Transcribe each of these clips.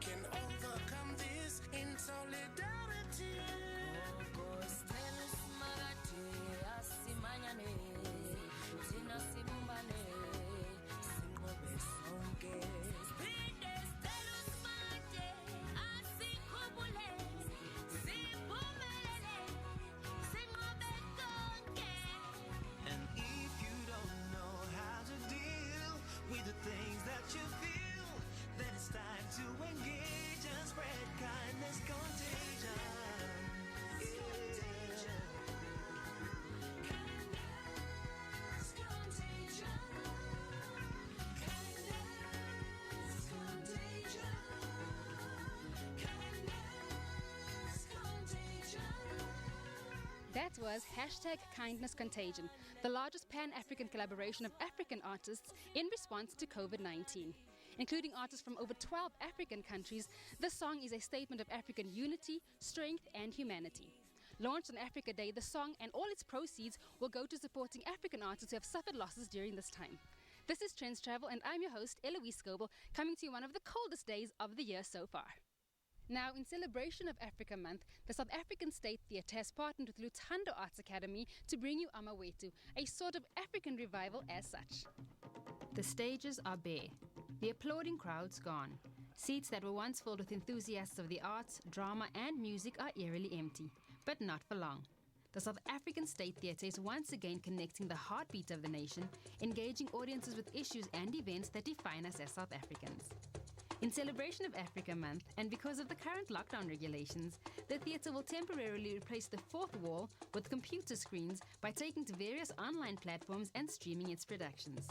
can overcome this in solidarity. And if you don't know how to deal with the things that you feel, then it's time to engage and spread kindness contagion. That was #Kindness Contagion, the largest pan-African collaboration of African artists in response to COVID-19. Including artists from over 12 African countries, this song is a statement of African unity, strength, and humanity. Launched on Africa Day, the song and all its proceeds will go to supporting African artists who have suffered losses during this time. This is Trendz Travel, and I'm your host, Eloise Goebel, coming to you one of the coldest days of the year so far. Now, in celebration of Africa Month, the South African State Theatre has partnered with Lutando Arts Academy to bring you Amawetu, a sort of African revival as such. The stages are bare, the applauding crowds gone. Seats that were once filled with enthusiasts of the arts, drama and music are eerily empty, but not for long. The South African State Theatre is once again connecting the heartbeat of the nation, engaging audiences with issues and events that define us as South Africans. In celebration of Africa Month, and because of the current lockdown regulations, the theatre will temporarily replace the fourth wall with computer screens by taking to various online platforms and streaming its productions.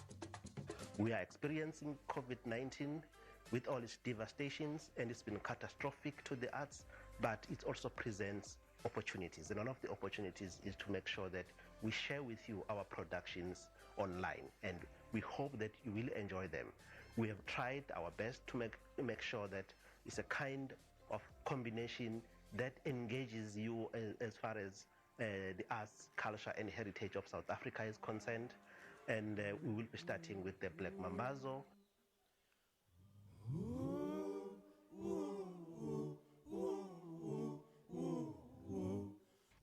We are experiencing COVID-19 with all its devastations, and it's been catastrophic to the arts, but it also presents opportunities. And one of the opportunities is to make sure that we share with you our productions online, and we hope that you will enjoy them. We have tried our best to make sure that it's a kind of combination that engages you as far as the arts, culture and heritage of South Africa is concerned. And we will be starting with the Black Mambazo.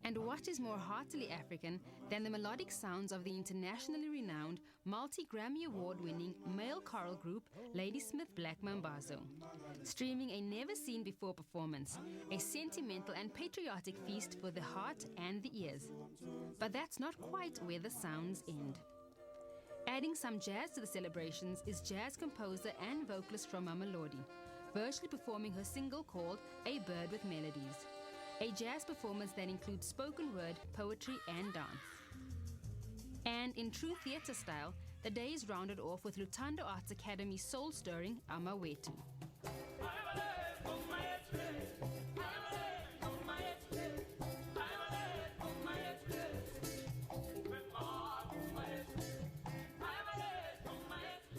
And what is more heartily African than the melodic sounds of the internationally renowned, multi-Grammy award-winning male choral group Ladysmith Black Mambazo? Streaming a never-seen-before performance, a sentimental and patriotic feast for the heart and the ears. But that's not quite where the sounds end. Adding some jazz to the celebrations is jazz composer and vocalist from Mamelodi, virtually performing her single called A Bird with Melodies. A jazz performance that includes spoken word, poetry and dance. And in true theatre style, the day is rounded off with Lutando Arts Academy's soul-stirring Amawetu.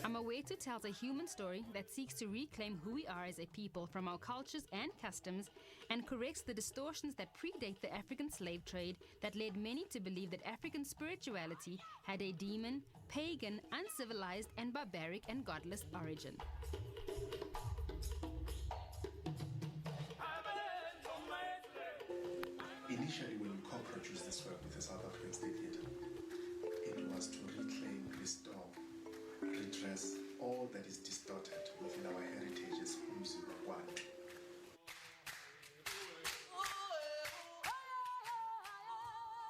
Amawetu tells a human story that seeks to reclaim who we are as a people from our cultures and customs and corrects the distortions that predate the African slave trade that led many to believe that African spirituality had a demon, pagan, uncivilized and barbaric and godless origin. Initially, when we co-produced this work with the South African State Theatre, it was to reclaim, restore, redress all that is distorted within our heritage as Umzulu one.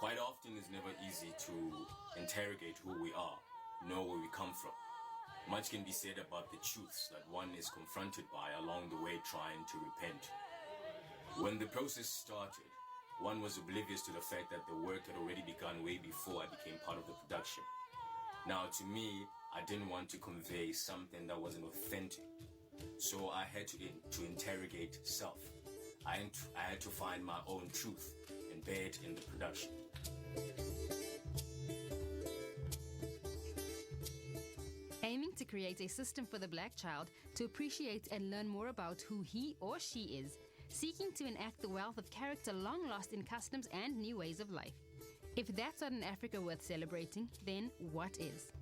Quite often it's never easy to interrogate who we are, know where we come from. Much can be said about the truths that one is confronted by along the way trying to repent. When the process started, one was oblivious to the fact that the work had already begun way before I became part of the production. Now, to me, I didn't want to convey something that wasn't authentic. So I had to interrogate self. I had to find my own truth and bear it in the production. Aiming to create a system for the black child to appreciate and learn more about who he or she is, seeking to enact the wealth of character long lost in customs and new ways of life. If that's not an Africa worth celebrating, then what is?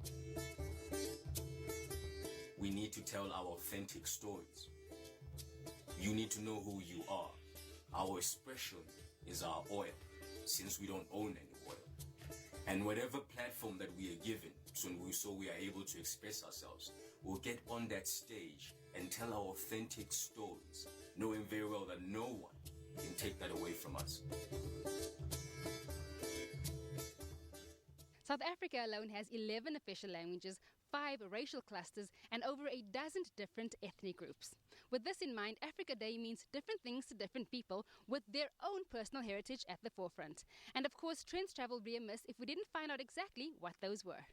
We need to tell our authentic stories. You need to know who you are. Our expression is our oil, since we don't own any oil. And whatever platform that we are given, so we are able to express ourselves, we'll get on that stage and tell our authentic stories, knowing very well that no one can take that away from us. South Africa alone has 11 official languages, 5 racial clusters, and over a dozen different ethnic groups. With this in mind, Africa Day means different things to different people with their own personal heritage at the forefront. And of course, Trendz Travel would be amiss if we didn't find out exactly what those were.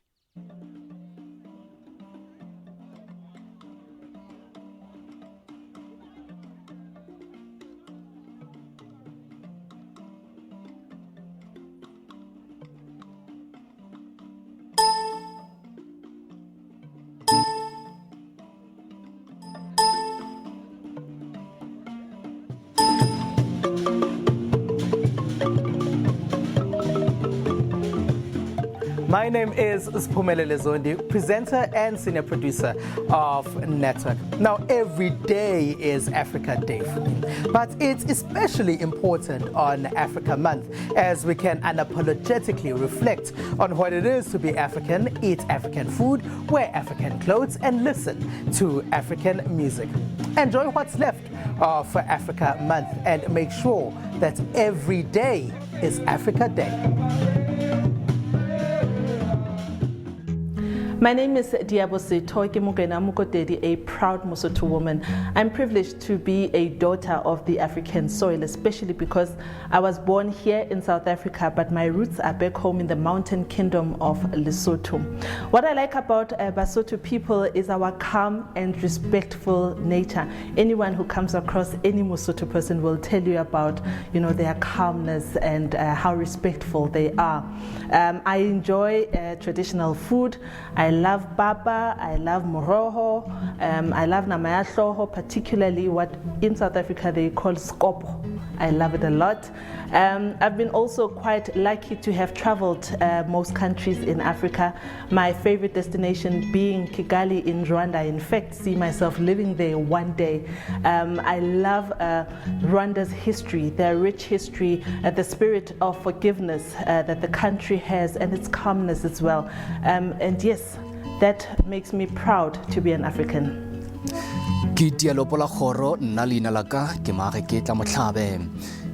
My name is Siphumelele Zondi, presenter and senior producer of Network. Now, every day is Africa Day for me, but it's especially important on Africa Month, as we can unapologetically reflect on what it is to be African, eat African food, wear African clothes, and listen to African music. Enjoy what's left of Africa Month and make sure that every day is Africa Day. My name is Diabose Toike Mugena Mukotedi, a proud Mosotho woman. I'm privileged to be a daughter of the African soil, especially because I was born here in South Africa, but my roots are back home in the mountain kingdom of Lesotho. What I like about Basotho people is our calm and respectful nature. Anyone who comes across any Mosotho person will tell you about, their calmness and how respectful they are. I enjoy traditional food. I love baba, I love moroho, I love namayahloho, particularly what in South Africa they call skopo. I love it a lot. I've been also quite lucky to have traveled most countries in Africa. My favorite destination being Kigali in Rwanda. In fact, see myself living there one day. I love Rwanda's history, their rich history, the spirit of forgiveness that the country has, and its calmness as well. And yes, that makes me proud to be an African. Ke dialopola khoro nna leina la ka ke mage ke tla motlhabe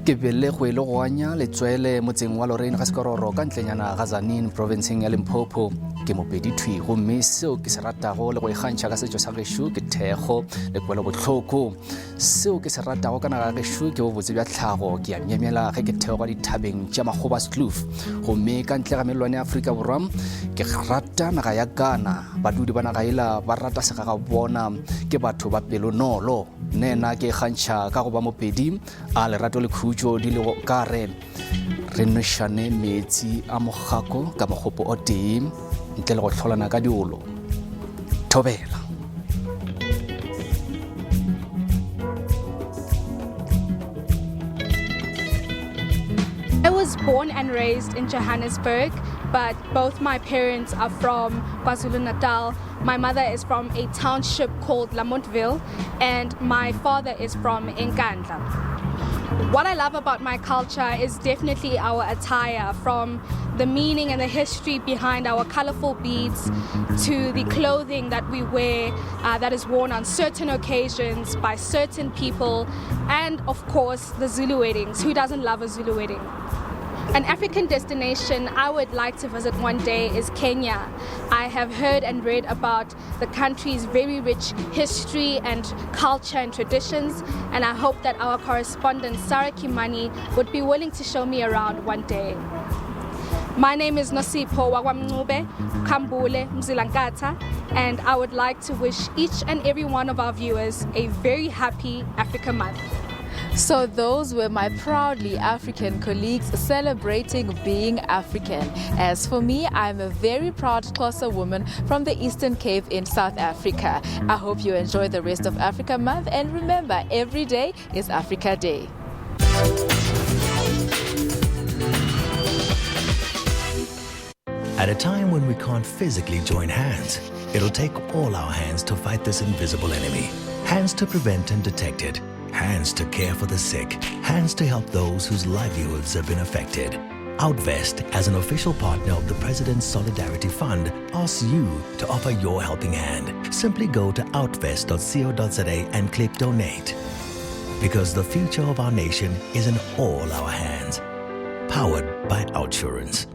ke belegwe le go anya letswele motseng wa Lorraine ga sekororo ka ntlenyana ga Tzaneen provinceng ya Limpopo ke mopedi thwi go mme seo ke se ratago le go ikgantšha ka setšo sa gešo ke thego le kwelo botlhoko seo ke se ratago ka naga gešo ke bobotse bja tlhago ke a memela ge ke thego dithabeng tša Makgobas Kloof go mme ka ntle ga melwane ya Afrika Borwa ke rata naga ya Ghana badudi ba naga ela ba rata segaga bona ke batho ba pelonolo nena ke ikgantšha ka go ba mopedi a lerato le khutšo di le ka re nošane metsi a mogako ka mogopo o tee ntle le go tlholana ka diolo thobela. I was born and raised in Johannesburg, but both my parents are from KwaZulu-Natal. My mother is from a township called Lamontville, and my father is from Nkandla. What I love about my culture is definitely our attire, from the meaning and the history behind our colorful beads to the clothing that we wear that is worn on certain occasions by certain people, and of course the Zulu weddings. Who doesn't love a Zulu wedding? An African destination I would like to visit one day is Kenya. I have heard and read about the country's very rich history and culture and traditions, and I hope that our correspondent Sarah Kimani would be willing to show me around one day. My name is Nosipho Wagwamncube Kambule Mzilankata, and I would like to wish each and every one of our viewers a very happy Africa Month. So those were my proudly African colleagues celebrating being African. As for me, I'm a very proud Xhosa woman from the Eastern Cape in South Africa. I hope you enjoy the rest of Africa Month, and remember, every day is Africa Day. At a time when we can't physically join hands, it'll take all our hands to fight this invisible enemy. Hands to prevent and detect it. hands to care for the sick, hands to help those whose livelihoods have been affected. Outvest, as an official partner of the President's Solidarity Fund, asks you to offer your helping hand. Simply go to outvest.co.za and click Donate. Because the future of our nation is in all our hands. Powered by Outsurance.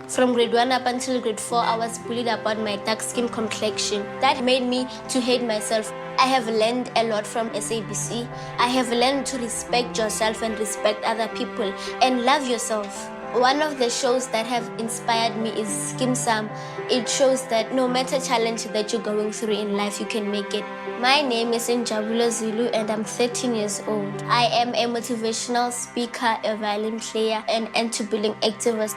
From grade 1 up until grade 4, I was bullied about my dark skin complexion. That made me to hate myself. I have learned a lot from SABC. I have learned to respect yourself and respect other people and love yourself. One of the shows that have inspired me is Skim Sam. It shows that no matter challenge that you're going through in life, you can make it. My name is Njabula Zulu and I'm 13 years old. I am a motivational speaker, a violin player, and anti-bullying activist.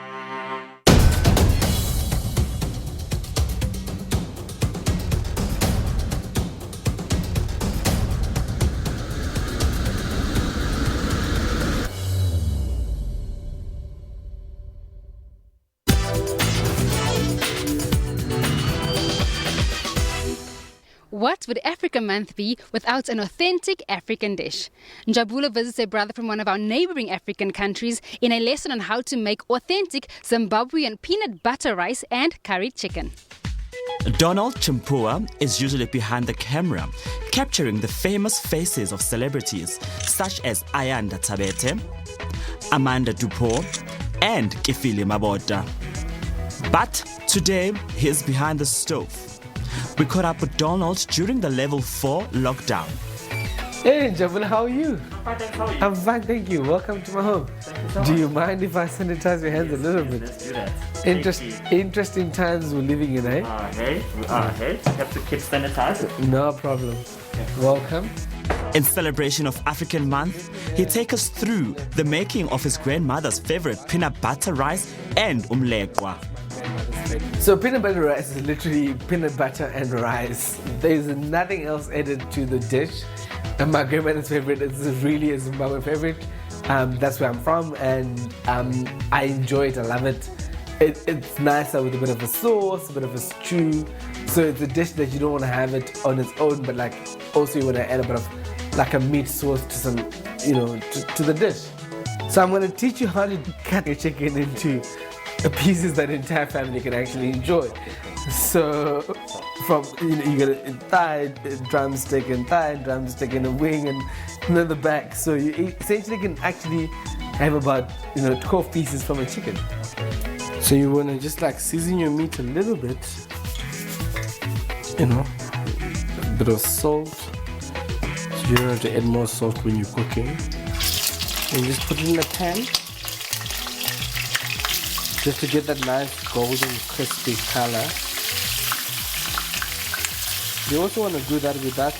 What would Africa Month be without an authentic African dish? Njabula visits a brother from one of our neighboring African countries in a lesson on how to make authentic Zimbabwean peanut butter rice and curried chicken. Donald Chimpua is usually behind the camera, capturing the famous faces of celebrities such as Ayanda Tabete, Amanda Dupo, and Kifili Mabota. But today, he's behind the stove. We caught up with Donald during the level 4 lockdown. Hey, Njabula, how are you? Fine, thanks. How are you? I'm fine, thank you. Welcome to my home. Thank you so much. Do you mind if I sanitize your hands a little bit? Let's do that. Interesting times we're living in, eh? We have to keep sanitized. No problem. Okay. Welcome. In celebration of African Month, he takes us through the making of his grandmother's favorite peanut butter rice and umlekwa. So peanut butter rice is literally peanut butter and rice. There's nothing else added to the dish. And my grandmother's favorite is really a Zimbabwe favorite. That's where I'm from, and I enjoy it. I love it. It's nicer with a bit of a sauce, a bit of a stew. So it's a dish that you don't want to have it on its own, but like also you want to add a bit of like a meat sauce to some, to the dish. So I'm going to teach you how to cut a chicken into pieces that the entire family can actually enjoy. So from you get a thigh, drumstick, and a wing, and then the back. So you essentially can actually have about 12 pieces from a chicken. So you want to just like season your meat a little bit, a bit of salt. So you don't have to add more salt when you're cooking. And just put it in the pan, just to get that nice golden crispy color. You also want to do that without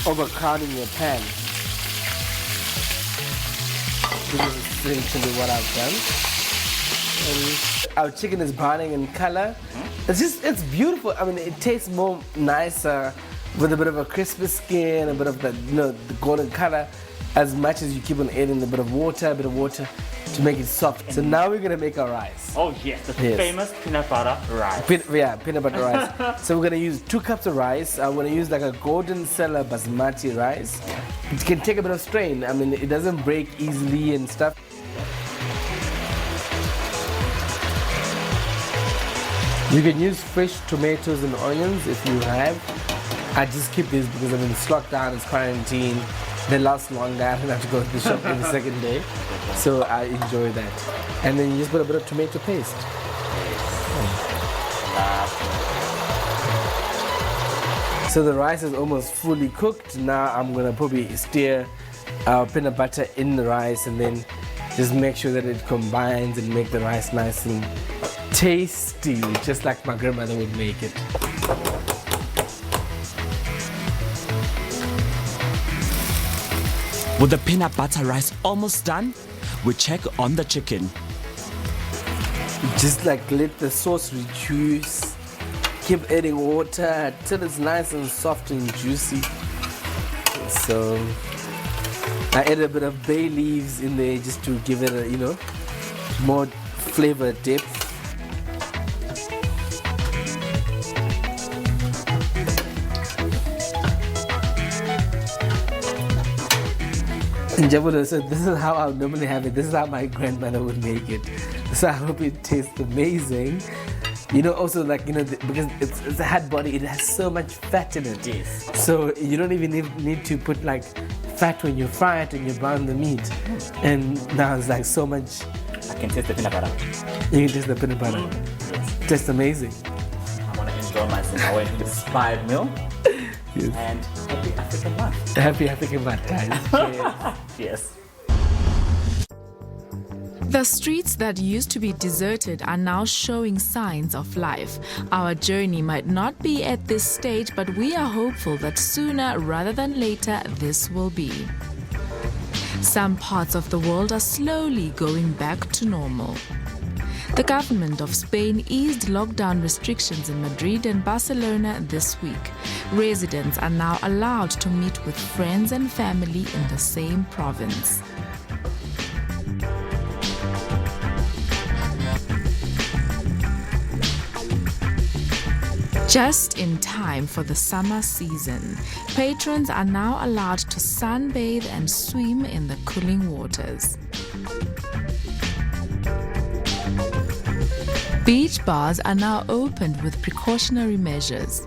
overcrowding your pan. This is essentially what I've done. And our chicken is browning in color. It's beautiful. I mean, it tastes more nicer with a bit of a crispy skin, a bit of the golden color, as much as you keep on adding a bit of water to make it soft. So now we're gonna make our rice. Oh yes, the famous peanut butter rice. Peanut butter rice. So we're gonna use 2 cups of rice. I'm gonna use like a golden cellar basmati rice. It can take a bit of strain. I mean, it doesn't break easily and stuff. You can use fresh tomatoes and onions if you have. I just keep these because I'm in lockdown, it's quarantine. They last longer. I don't have to go to the shop every second day. So I enjoy that. And then you just put a bit of tomato paste. So the rice is almost fully cooked. Now I'm going to probably stir our peanut butter in the rice and then just make sure that it combines and make the rice nice and tasty, just like my grandmother would make it. With the peanut butter rice almost done, we check on the chicken. Just like let the sauce reduce. Keep adding water till it's nice and soft and juicy. So I add a bit of bay leaves in there just to give it a, more flavor depth. So this is how I would normally have it. This is how my grandmother would make it. So I hope it tastes amazing. Also because it's a hard body, it has so much fat in it. Yes. So you don't even need to put like fat when you fry it and you brown the meat. And now it's like so much. I can taste the peanut butter. You can taste the peanut butter. Yes. Tastes amazing. I want to enjoy myself. I went to the inspired meal. Yes. And happy African month. Happy African month, guys. Yes. The streets that used to be deserted are now showing signs of life. Our journey might not be at this stage, but we are hopeful that sooner rather than later this will be. Some parts of the world are slowly going back to normal. The government of Spain eased lockdown restrictions in Madrid and Barcelona this week. Residents are now allowed to meet with friends and family in the same province. Just in time for the summer season, patrons are now allowed to sunbathe and swim in the cooling waters. Beach bars are now opened with precautionary measures.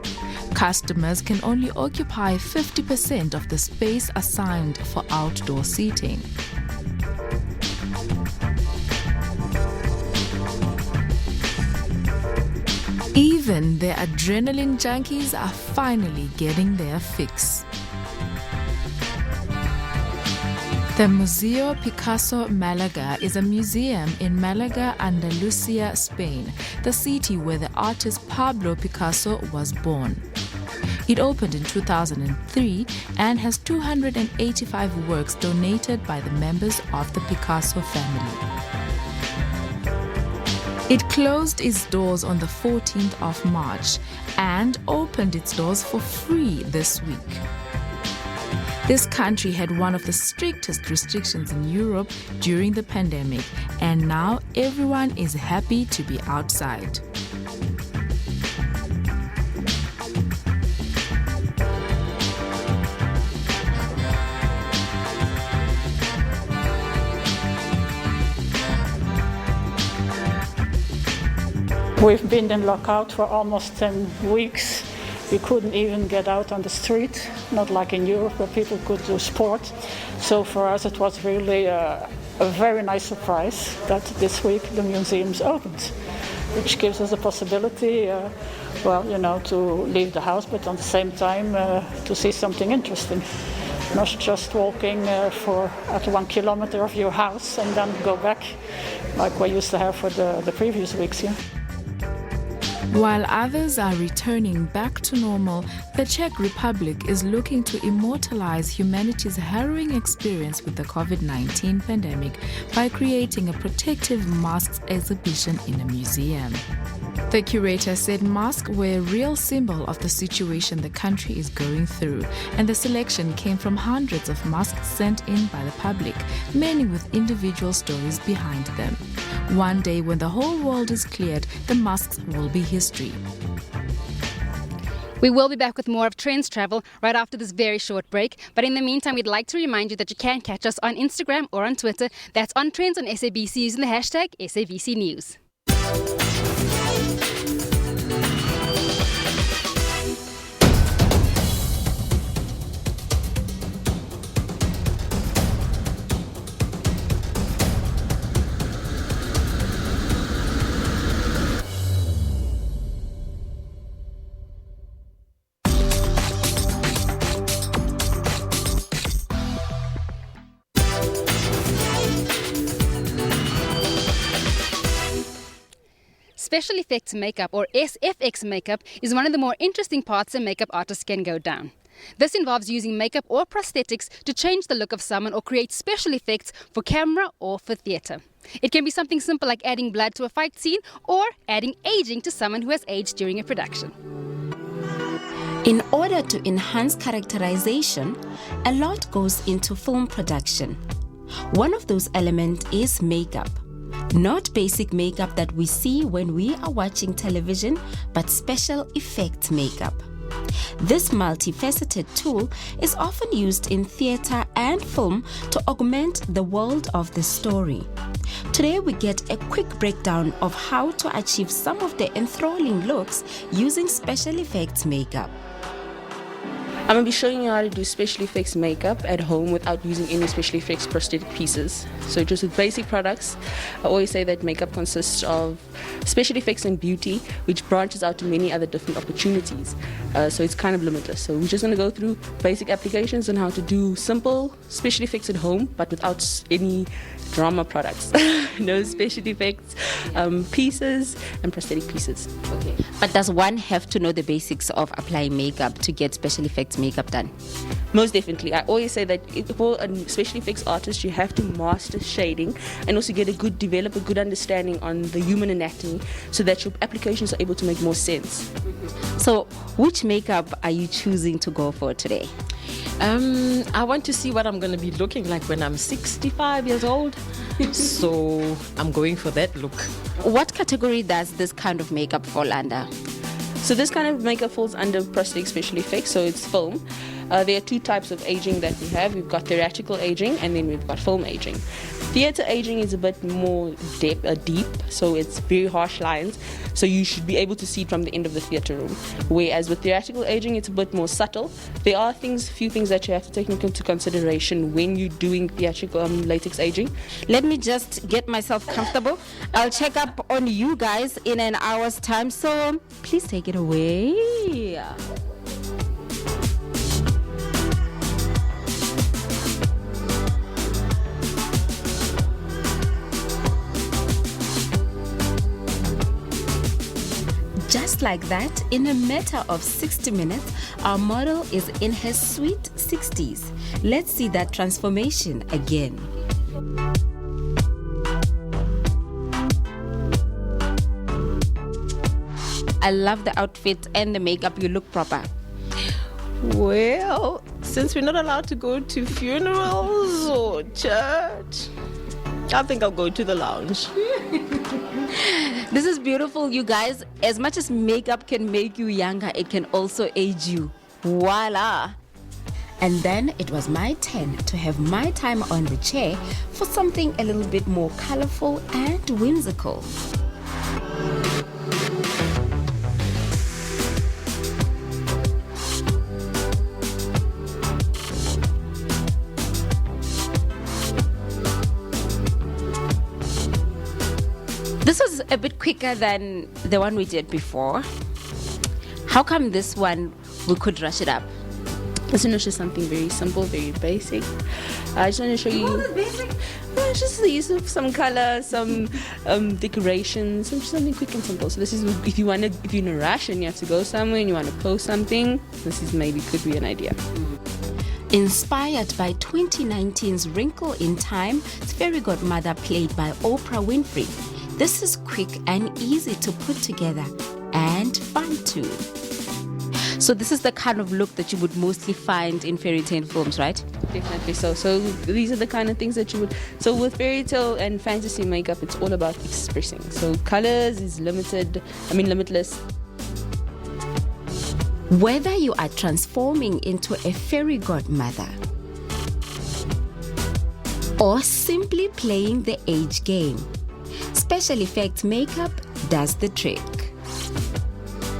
Customers can only occupy 50% of the space assigned for outdoor seating. Even the adrenaline junkies are finally getting their fix. The Museo Picasso Malaga is a museum in Malaga, Andalusia, Spain, the city where the artist Pablo Picasso was born. It opened in 2003 and has 285 works donated by the members of the Picasso family. It closed its doors on the 14th of March and opened its doors for free this week. This country had one of the strictest restrictions in Europe during the pandemic, and now everyone is happy to be outside. We've been in lockout for almost 10 weeks. We couldn't even get out on the street, not like in Europe where people could do sport. So for us it was really a very nice surprise that this week the museum's opened, which gives us the possibility, to leave the house, but at the same time to see something interesting. Not just walking at 1 kilometer of your house and then go back like we used to have for the previous weeks. Yeah. While others are returning back to normal, the Czech Republic is looking to immortalize humanity's harrowing experience with the COVID-19 pandemic by creating a protective masks exhibition in a museum. The curator said masks were a real symbol of the situation the country is going through, and the selection came from hundreds of masks sent in by the public, many with individual stories behind them. One day when the whole world is cleared, the masks will be history. We will be back with more of Trendz Travel right after this very short break. But in the meantime, we'd like to remind you that you can catch us on Instagram or on Twitter. That's on Trendz on SABC using the hashtag SABC News. Special effects makeup, or SFX makeup, is one of the more interesting paths a makeup artist can go down. This involves using makeup or prosthetics to change the look of someone or create special effects for camera or for theatre. It can be something simple like adding blood to a fight scene or adding aging to someone who has aged during a production. In order to enhance characterization, a lot goes into film production. One of those elements is makeup. Not basic makeup that we see when we are watching television, but special effects makeup. This multifaceted tool is often used in theatre and film to augment the world of the story. Today we get a quick breakdown of how to achieve some of the enthralling looks using special effects makeup. I'm going to be showing you how to do special effects makeup at home without using any special effects prosthetic pieces. So just with basic products. I always say that makeup consists of special effects and beauty, which branches out to many other different opportunities. So it's kind of limitless. So we're just going to go through basic applications on how to do simple special effects at home, but without any drama products. No special effects pieces and prosthetic pieces. Okay. But does one have to know the basics of applying makeup to get special effects makeup done? Most definitely. I always say that for a special effects artist, you have to master shading and also develop a good understanding on the human anatomy so that your applications are able to make more sense. So which makeup are you choosing to go for today? I want to see what I'm going to be looking like when I'm 65 years old. So I'm going for that look. What category does this kind of makeup fall under? So this kind of makeup falls under prosthetic special effects, so it's film. There are two types of aging that we have. We've got theatrical aging and then we've got film aging. Theatre aging is a bit more deep, so it's very harsh lines, so you should be able to see it from the end of the theatre room. Whereas with theatrical aging, it's a bit more subtle. There are few things that you have to take into consideration when you're doing theatrical latex aging. Let me just get myself comfortable. I'll check up on you guys in an hour's time, so please take it away. Just like that, in a matter of 60 minutes, our model is in her sweet 60s. Let's see that transformation again. I love the outfit and the makeup. You look proper. Well, since we're not allowed to go to funerals or church, I think I'll go to the lounge. This is beautiful, you guys. As much as makeup can make you younger, it can also age you. Voila! And then it was my turn to have my time on the chair for something a little bit more colorful and whimsical. This was a bit quicker than the one we did before. How come this one we could rush it up? This one is just something very simple, very basic. I just want to show you. Just the use of some color, some decorations, something quick and simple. So this is if you're in a rush and you have to go somewhere and you want to post something. This is could be an idea. Inspired by 2019's Wrinkle in Time, Fairy Godmother played by Oprah Winfrey. This is quick and easy to put together and fun too. So this is the kind of look that you would mostly find in fairy tale films, right? Definitely so. So these are the kind of things that you would... So with fairy tale and fantasy makeup, it's all about expressing. So colors is limitless. Whether you are transforming into a fairy godmother or simply playing the age game, special effects makeup does the trick.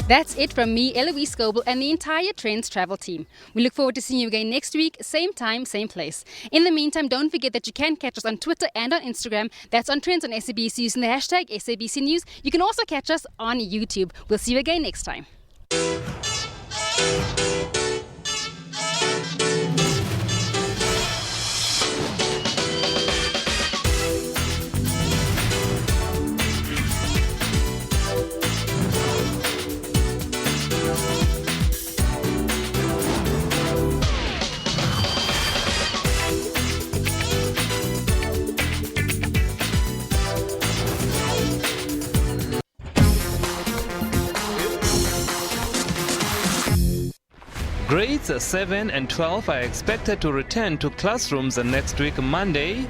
That's it from me, Eloise Goebel, and the entire Trendz Travel team. We look forward to seeing you again next week, same time, same place. In the meantime, don't forget that you can catch us on Twitter and on Instagram. That's on Trendz on SABC using the hashtag SABC News. You can also catch us on YouTube. We'll see you again next time. Grades 7 and 12 are expected to return to classrooms next week, Monday.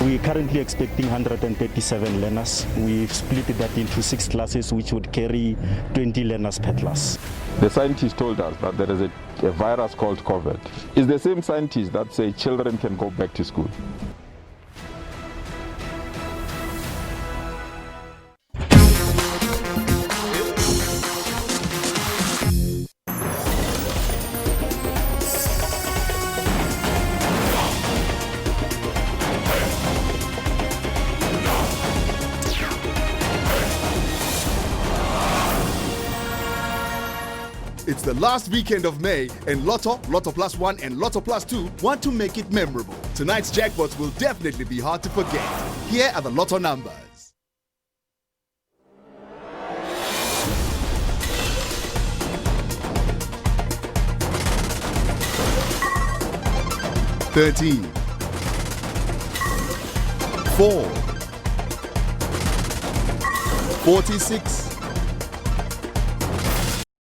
We're currently expecting 137 learners. We've split that into 6 classes, which would carry 20 learners per class. The scientists told us that there is a virus called COVID. It's the same scientists that say children can go back to school. It's the last weekend of May, and Lotto, Lotto Plus 1 and Lotto Plus 2 want to make it memorable. Tonight's jackpots will definitely be hard to forget. Here are the Lotto numbers. 13, 4, 46,